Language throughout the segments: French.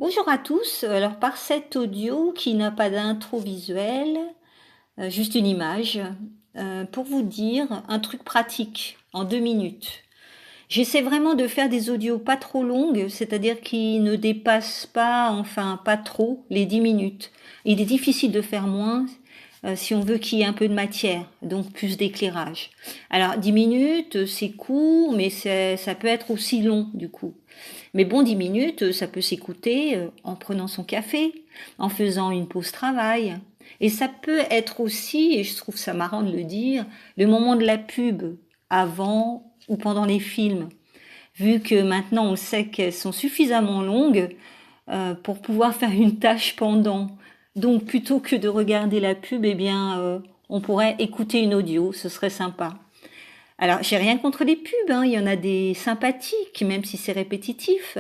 Bonjour à tous. Alors par cet audio qui n'a pas d'intro visuel, juste une image, pour vous dire un truc pratique en 2 minutes. J'essaie vraiment de faire des audios pas trop longues, c'est-à-dire qui ne dépassent pas, enfin pas trop, les 10 minutes. Il est difficile de faire moins si on veut qu'il y ait un peu de matière, donc plus d'éclairage. Alors 10 minutes, c'est court, mais ça peut être aussi long du coup. Mais bon, 10 minutes, ça peut s'écouter en prenant son café, en faisant une pause travail. Et ça peut être aussi, et je trouve ça marrant de le dire, le moment de la pub, avant ou pendant les films. Vu que maintenant on sait qu'elles sont suffisamment longues pour pouvoir faire une tâche pendant. Donc plutôt que de regarder la pub, eh bien, on pourrait écouter une audio, ce serait sympa. Alors, j'ai rien contre les pubs, hein, il y en a des sympathiques, même si c'est répétitif.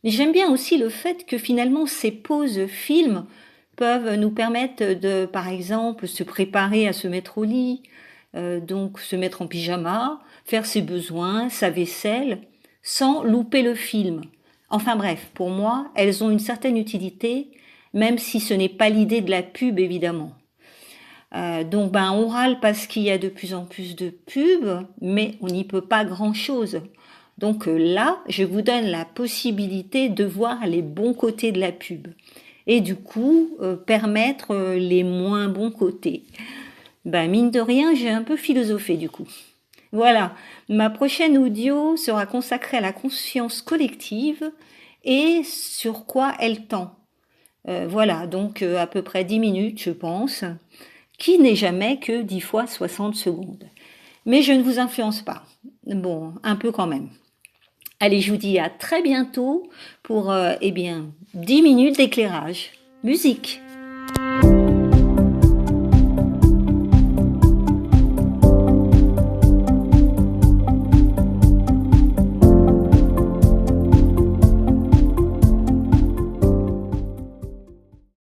Mais j'aime bien aussi le fait que finalement ces pauses films peuvent nous permettre de, par exemple, se préparer à se mettre au lit, donc se mettre en pyjama, faire ses besoins, sa vaisselle, sans louper le film. Enfin bref, pour moi, elles ont une certaine utilité, même si ce n'est pas l'idée de la pub, évidemment. Donc on râle parce qu'il y a de plus en plus de pubs, mais on n'y peut pas grand-chose. Donc là, je vous donne la possibilité de voir les bons côtés de la pub et du coup permettre les moins bons côtés. Mine de rien, j'ai un peu philosophé du coup. Voilà, ma prochaine audio sera consacrée à la conscience collective et sur quoi elle tend. Voilà, donc à peu près 10 minutes, je pense, qui n'est jamais que 10 fois 60 secondes. Mais je ne vous influence pas. Bon, un peu quand même. Allez, je vous dis à très bientôt pour, 10 minutes d'éclairage. Musique.